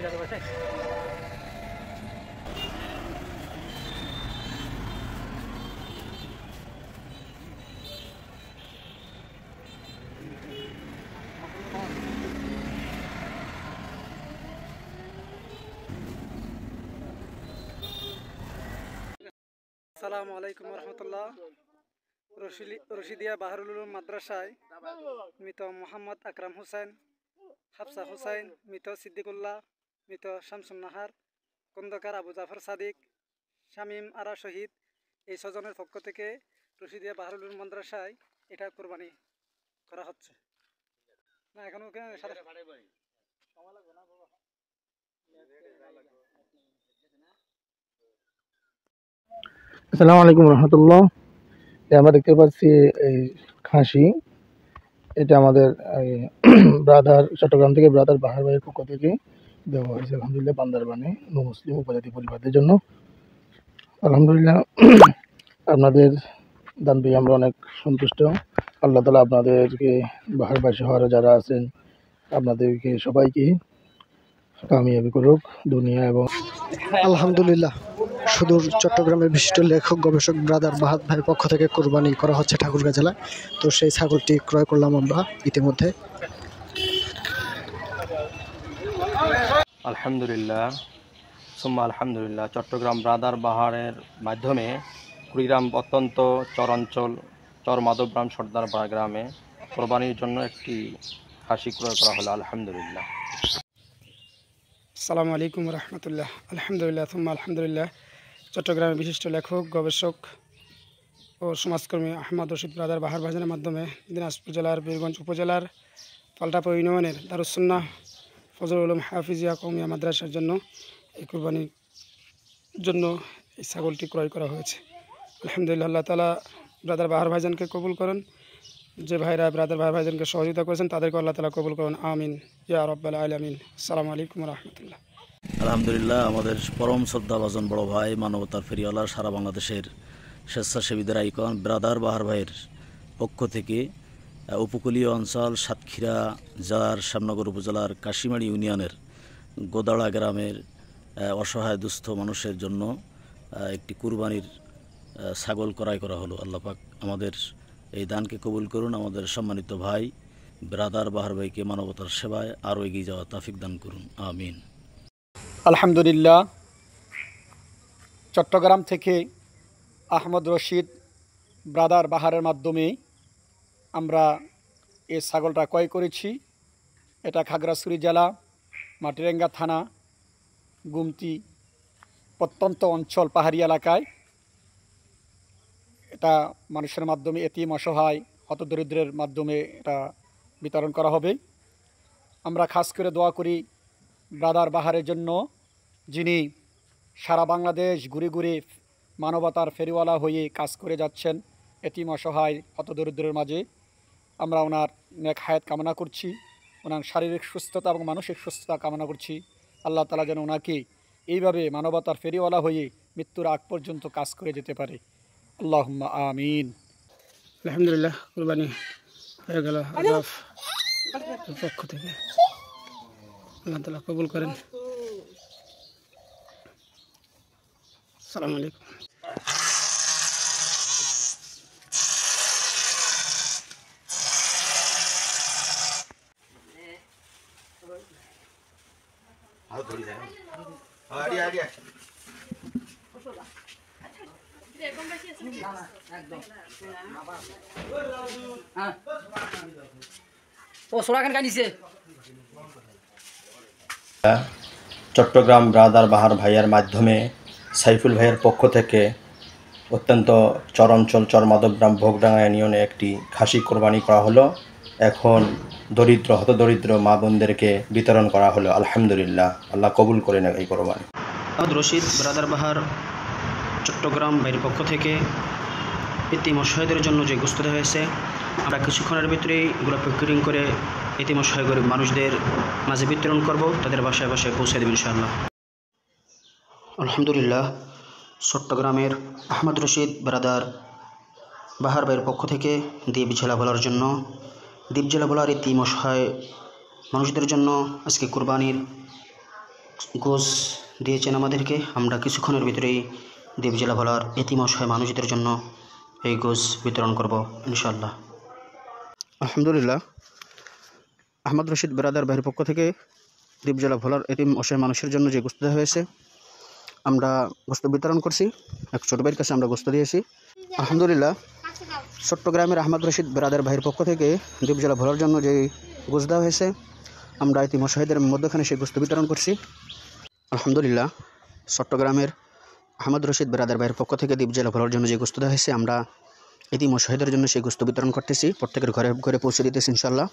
আসসালামু আলাইকুম রহমতুল্লাহ। রশিদিয়া বাহারুল উলুম মাদ্রাসায় মৃত মোহাম্মদ আকরাম হোসেন, হাফসা হুসাইন, মৃত সিদ্দিকুল্লাহ, মৃত শামসুন নাহার, খন্দকার আবু জাফর সাদিক, শামীম আরা শহীদ, এই স্বজনের পক্ষ থেকে রশিদিয়া বাহারুল উলুম মাদ্রাসায় এটা কোরবানি করা হচ্ছে। না এখনো আসসালামু আলাইকুম রহমতুল্লাহ। আমরা দেখতে পাচ্ছি এই খাসি, এটা আমাদের ব্রাদার চট্টগ্রাম থেকে ব্রাদার বাহার ভাইয়ের পক্ষ থেকে দেওয়া হয়েছে আলহামদুলিল্লাহ বান্দারবানে মুসলিম উপজাতি পরিবারদের জন্য। আলহামদুলিল্লাহ আপনাদের দান পেয়ে আমরা অনেক সন্তুষ্ট। আল্লাহ তাআলা আপনাদেরকে বাহারবাসী হওয়ারা যারা আছেন আপনাদেরকে সবাইকে কামিয়াবি করুক দুনিয়া এবং। আলহামদুলিল্লাহ সুদূর চট্টগ্রামের বিশিষ্ট লেখক গবেষক ব্রাদার বাহাদ ভাইয়ের পক্ষ থেকে কোরবানি করা হচ্ছে ঠাকুরগাঁ জেলায়। তো সেই ছাগলটি ক্রয় করলাম আমরা ইতিমধ্যে। আলহামদুলিল্লাহ সুম্মা আলহামদুলিল্লাহ, চট্টগ্রাম ব্রাদার বাহারের মাধ্যমে কুড়িগ্রাম অত্যন্ত চরাঞ্চল চর মাধবগ্রাম সর্দারপাড়া গ্রামে কোরবানির জন্য একটি খাসি ক্রয় করা হলো। আলহামদুলিল্লাহ। আসসালামু আলাইকুম রহমতুল্লাহ। আলহামদুলিল্লাহ সুম্মা আলহামদুলিল্লাহ, চট্টগ্রামের বিশিষ্ট লেখক গবেষক ও সমাজকর্মী আহমদ রশিদ ব্রাদার বাহার ভাইজানের মাধ্যমে দিনাজপুর জেলার বীরগঞ্জ উপজেলার পাল্টাপুর ইউনিয়নের দারুস সুন্নাহ ফজলুল উলুম হাফিজিয়া কওমিয়া মাদ্রাসার জন্য এই কোরবানির জন্য এই ছাগলটি ক্রয় করা হয়েছে। আলহামদুলিল্লাহ, আল্লাহ তাআলা ব্রাদার বাহার ভাইজানকে কবুল করেন। যে ভাইরা ব্রাদার বাহার ভাইজানকে সহযোগিতা করেছেন তাদেরকে আল্লাহ তাআলা কবুল করেন, আমিন ইয়া রাব্বাল আলামিন। আসসালামু আলাইকুম রহমতুল্লাহ। আলহামদুলিল্লাহ, আমাদের পরম শ্রদ্ধাভাজন বড় ভাই, মানবতার ফেরিওয়ালা, সারা বাংলাদেশের স্বেচ্ছাসেবীদের আইকন ব্রাদার বাহার ভাইয়ের পক্ষ থেকে উপকূলীয় অঞ্চল সাতক্ষীরা জেলার শ্যামনগর উপজেলার কাশিমারি ইউনিয়নের গোদাড়া গ্রামের অসহায় দুস্থ মানুষের জন্য একটি কুরবানির ছাগল ক্রয় করা হলো। আল্লাহ পাক আমাদের এই দানকে কবুল করুন। আমাদের সম্মানিত ভাই ব্রাদার বাহার ভাইকে মানবতার সেবায় আরও এগিয়ে যাওয়া তৌফিক দান করুন, আমিন। আলহামদুলিল্লাহ, চট্টগ্রাম থেকে আহমদ রশিদ ব্রাদার বাহারের মাধ্যমে আমরা এই ছাগলটা ক্রয় করেছি। এটা খাগড়াছড়ি জেলা মাটিরাঙ্গা থানা গুমতি প্রত্যন্ত অঞ্চল পাহাড়ি এলাকায় এটা মানুষের মাধ্যমে এতিম অসহায় হতদরিদ্রের মাধ্যমে এটা বিতরণ করা হবে। আমরা খাস করে দোয়া করি ব্রাদার বাহারের জন্য, যিনি সারা বাংলাদেশ ঘুরে ঘুরে মানবতার ফেরিওয়ালা হয়ে কাজ করে যাচ্ছেন এতিম অসহায় হতদরিদ্রের মাঝে। আমরা ওনার নেক হায়াত কামনা করছি, ওনার শারীরিক সুস্থতা এবং মানসিক সুস্থতা কামনা করছি। আল্লাহ তাআলা যেন ওনাকে এইভাবে মানবতার ফেরিওয়ালা হয়ে মৃত্যুর আগ পর্যন্ত কাজ করে যেতে পারে। আল্লাহুম্মা আমিন। আলহামদুলিল্লাহ, কুরবানি হয়ে গেল আল্লাহর পক্ষ থেকে, আল্লাহ তাআলা কবুল করেন। আসসালামু আলাইকুম। চট্টগ্রাম ব্রাদার বাহার ভাইয়ের মাধ্যমে সাইফুল ভাইয়ের পক্ষ থেকে অত্যন্ত চরাঞ্চল চর মাধবগ্রাম ভোগডাঙ্গা ইউনিয়নে একটি খাসি কোরবানি করা হলো। এখন হতদরিদ্র মা বোনদেরকে বিতরণ করা হলো। আলহামদুলিল্লাহ, আল্লাহ কবুল করে নেয় এই কোরবানি। রশিদ ব্রাদার বাহার চট্টগ্রাম ভাইয়ের পক্ষ থেকে এতিম অসহায়দের জন্য যে গোশত দেওয়া হয়েছে, আমরা কিছুক্ষণের ভিতরেই এগুলো প্যাকেটিং করে এতিম অসহায় গরিব মানুষদের মাঝে বিতরণ করব, তাদের বাসায় বাসায় পৌঁছে দেব ইনশাআল্লাহ। আলহামদুলিল্লাহ, চট্টগ্রামের আহমদ রশিদ ব্রাদার বাহার ভাইয়ের পক্ষ থেকে দ্বীপ জেলা ভোলার এতিম অসহায় মানুষদের জন্য আজকে কুরবানির গোশ দিয়েছেন আমাদেরকে। আমরা কিছুক্ষণের ভিতরেই দ্বীপ জেলা ভোলার এতিম অসহায় মানুষদের জন্য এই গোশ বিতরণ করব ইনশাআল্লাহ। আলহামদুলিল্লাহ, আহমদ রশিদ ব্রাদার ভাইয়ের পক্ষ থেকে দ্বীপ জেলা ভোলার এতিম অসহায় মানুষের জন্য যে গোশত দেওয়া হয়েছে, আমরা গোশত বিতরণ করছি। এক ছোট ভাইয়ের কাছে আমরা গোশত দিয়েছি। আলহামদুলিল্লাহ, চট্টগ্রামের আহমদ রশিদ ব্রাদার ভাইয়ের পক্ষ থেকে দ্বীপ জেলা ভোলার জন্য যে গোশত দেওয়া হয়েছে, আমরা এতিম অসহায়দের মধ্যখানে সেই গোশত বিতরণ করছি। আলহামদুলিল্লাহ, চট্টগ্রামের আহমদ রশিদ ব্রাদার ভাইয়ের পক্ষ থেকে দ্বীপ জেলা ভোলার জন্য যে গোশত দেওয়া হয়েছে, আমরা এতিম অসহায়দের জন্য সেই গোশত বিতরণ করতেছি, প্রত্যেকের ঘরে ঘরে পৌঁছে দিতেছি ইনশাআল্লাহ।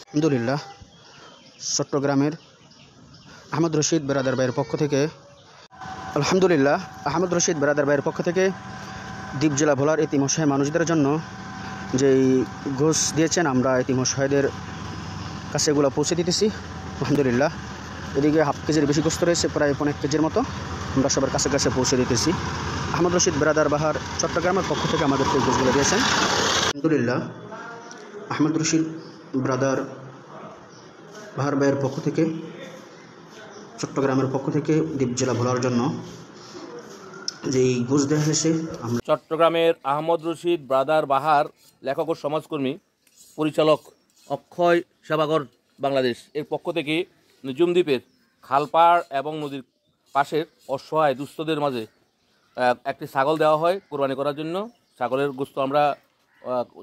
আলহামদুলিল্লাহ, চট্টগ্রামের আহমদ রশিদ ব্রাদার ভাইয়ের পক্ষ থেকে আলহামদুলিল্লাহ আহমদ রশিদ ব্রাদার ভাইয়ের পক্ষ থেকে দ্বীপ জেলা ভোলার এতিম অসহায় মানুষদের জন্য যেই গোশ দিয়েছেন, আমরা এতিম অসহায়দের কাছে এগুলো পৌঁছে দিতেছি। আলহামদুলিল্লাহ, এদিকে হাফ কেজির বেশি গোশত রয়েছে, প্রায় 1.5 কেজির মতো, আমরা সবার কাছে কাছে পৌঁছে দিতেছি। আহমদ রশিদ ব্রাদার বাহার চট্টগ্রামের পক্ষ থেকে আমাদেরকে এই গোশগুলো দিয়েছেন। আলহামদুলিল্লাহ, আহমদ রশিদ ব্রাদার বাহার ভাইয়ের পক্ষ থেকে চট্টগ্রামের পক্ষ থেকে দ্বীপ জেলা ভোলার জন্য যেই গোশ দেওয়া হয়েছে, আমরা চট্টগ্রামের আহমদ রশিদ ব্রাদার বাহার লেখক ও সমাজকর্মী পরিচালক অক্ষয় সেবাগর বাংলাদেশ এর পক্ষ থেকে নিজুম দ্বীপের খালপাড় এবং নদীর পাশের অসহায় দুস্থদের মাঝে একটি ছাগল দেওয়া হয় কোরবানি করার জন্য। ছাগলের গোশত আমরা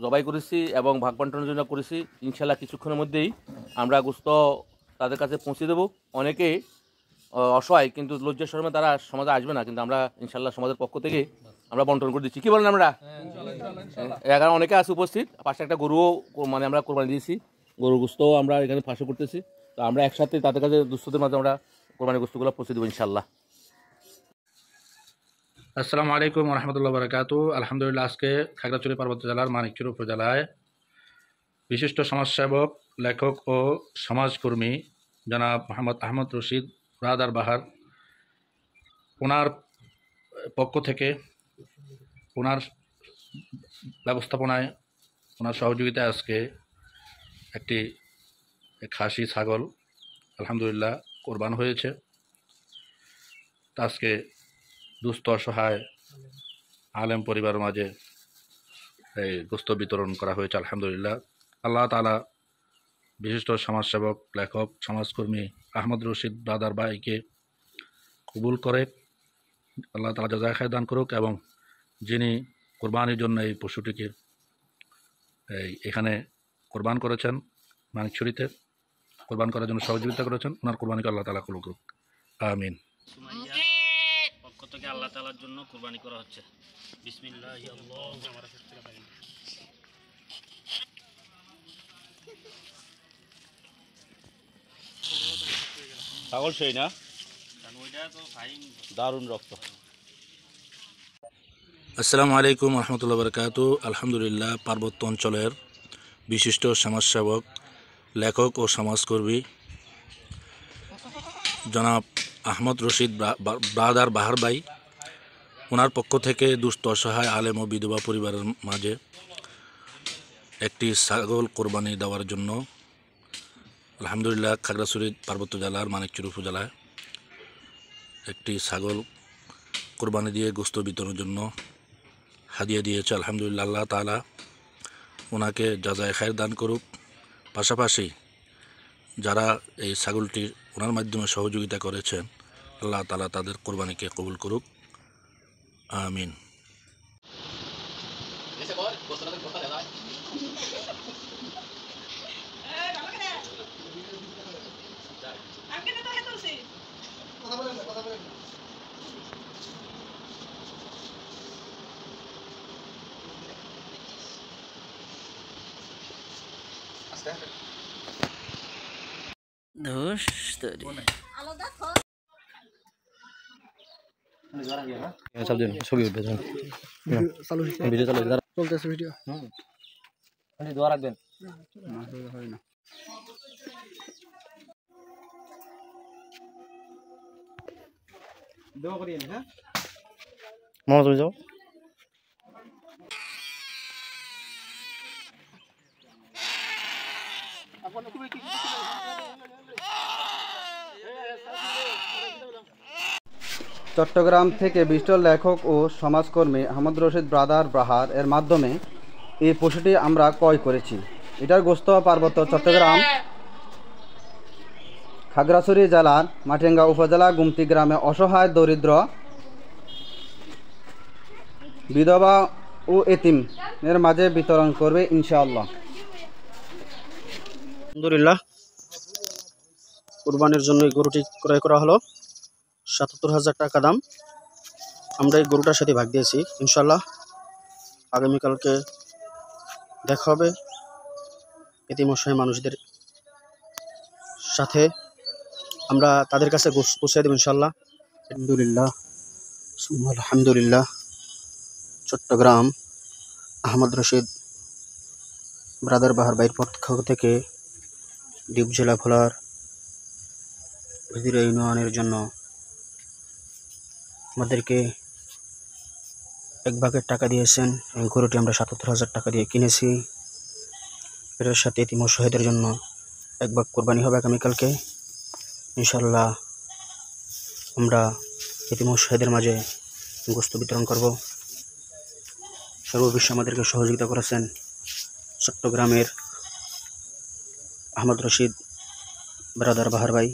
জবাই করেছি এবং ভাগ বন্টনের জন্য করেছি। ইনশাল্লাহ কিছুক্ষণের মধ্যেই আমরা গোশত তাদের কাছে পৌঁছে দেব। অনেকে অসহায়, কিন্তু লজ্জার শরমে তারা সমাজে আসবে না, কিন্তু আমরা ইনশাল্লাহ সমাজের পক্ষ থেকে আমরা বন্টন করে দিচ্ছি। কী বলেন আমরা? এখানে অনেকে আছে উপস্থিত। পাশে একটা গরুও মানে আমরা কোরবানি দিয়েছি, গরুর গোশতও আমরা এখানে পাশে করতেছি। তো আমরা একসাথে তাদের কাছে দুস্থদের মাঝে আমরা কোরবানি গোশতগুলো পৌঁছে দেবো ইনশাল্লাহ। আসসালামু আলাইকুম রহমতুল্লাহ বারাকাতু। আলহামদুলিল্লাহ, আজকে খাগড়াছড়ি পার্বত্য জেলার মানিকচুর উপজেলায় বিশিষ্ট সমাজসেবক, লেখক ও সমাজকর্মী জনাব মোহাম্মদ আহমদ রশিদ ব্রাদার বাহার, ওনার পক্ষ থেকে, ওনার ব্যবস্থাপনায়, ওনার সহযোগিতায় আজকে একটি খাসি ছাগল আলহামদুলিল্লাহ কোরবান হয়েছে। তা আজকে দুস্থ অসহায় আলেম পরিবারের মাঝে এই গোশত বিতরণ করা হয়েছে আলহামদুলিল্লাহ। আল্লাহ তাআলা বিশিষ্ট সমাজসেবক, লেখক, সমাজকর্মী আহমদ রশিদ ব্রাদার ভাইকে কবুল করে আল্লাহ তাআলা জাযায়ে খায়র দান করুক, এবং যিনি কোরবানির জন্য এই পশুটিকে এখানে কোরবান করেছেন, মানিকছড়িতে কোরবান করার জন্য সহযোগিতা করেছেন, ওনার কোরবানিকে আল্লাহ তাআলা কবুল করুক, আমিন। পক্ষ থেকে আল্লাহ তাআলার জন্য কুরবানি করা হচ্ছে। বিসমিল্লাহ। ছাগল সেই না, দারুণ রক্ত। আসসালামু আলাইকুম রহমতুল্লাহ বারাকাতু। আলহামদুলিল্লাহ, পার্বত্য অঞ্চলের বিশিষ্ট সমাজসেবক, লেখক ও সমাজকর্মী জনাব আহমদ রশিদ ব্রাদার বাহার ভাই, ওনার পক্ষ থেকে দুস্থ অসহায় আলেম ও বিধবা পরিবারের মাঝে একটি ছাগল কোরবানি দেওয়ার জন্য আলহামদুলিল্লাহ খাগড়াছড়ি পার্বত্য জেলার মানিকচুর উপজেলায় একটি ছাগল কোরবানি দিয়ে গোশত বিতরণের জন্য হাদিয়া দিয়েছে। আলহামদুলিল্লাহ, আল্লাহ তাআলা ওনাকে জাযায়ে খায়র দান করুক। পাশাপাশি যারা এই ছাগলটি ওনার মাধ্যমে সহযোগিতা করেছেন, আল্লাহ তাআলা তাদের কোরবানিকে কবুল করুক, আমিন। চলতেছে ভিডিও। দোয়া রাখবেন। মামা তুমি যাও। চট্টগ্রাম থেকে বিশিষ্ট লেখক ও সমাজকর্মী আহমদ রশিদ ব্রাদার বাহার এর মাধ্যমে এই পশুটি আমরা ক্রয় করেছি। এটার গোস্ত পার্বত্য চট্টগ্রাম খাগড়াছড়ি জেলার মাটিরাঙ্গা উপজেলা গুমতি গ্রামে অসহায় দরিদ্র বিধবা ও এতিমের মাঝে বিতরণ করবে ইনশাআল্লাহ। আলহামদুলিল্লাহ, কুরবানির জন্য এই গরুটি ক্রয় করা হলো। ৭৭,০০০ টাকা দাম। আমরা এই গরুটার সাথে ভাগ দিয়েছি। ইনশাআল্লাহ আগামীকালকে দেখা হবে এতিম অসহায় মানুষদের সাথে। আমরা তাদের কাছে গোশত পৌঁছে দেব ইনশাআল্লাহ। আলহামদুলিল্লাহ, আলহামদুলিল্লাহ। চট্টগ্রাম আহমদ রশিদ ব্রাদার বাহার ভাইয়ের পক্ষ থেকে দ্বীপ জেলা ভোলার ভিদিরা ইউনিয়নের জন্য আমাদেরকে 1 ভাগের টাকা দিয়েছেন। এই গরুটি আমরা ৭৭,০০০ টাকা দিয়ে কিনেছি। এটার সাথে এতিম অসহায়দের জন্য 1 ভাগ কোরবানি হবে আগামীকালকে ইনশাআল্লাহ। আমরা এতিম অসহায়দের মাঝে গোশত বিতরণ করব। সর্ববিশ্বে আমাদেরকে সহযোগিতা করেছেন চট্টগ্রামের আহমদ রশিদ ব্রাদার বাহার ভাই।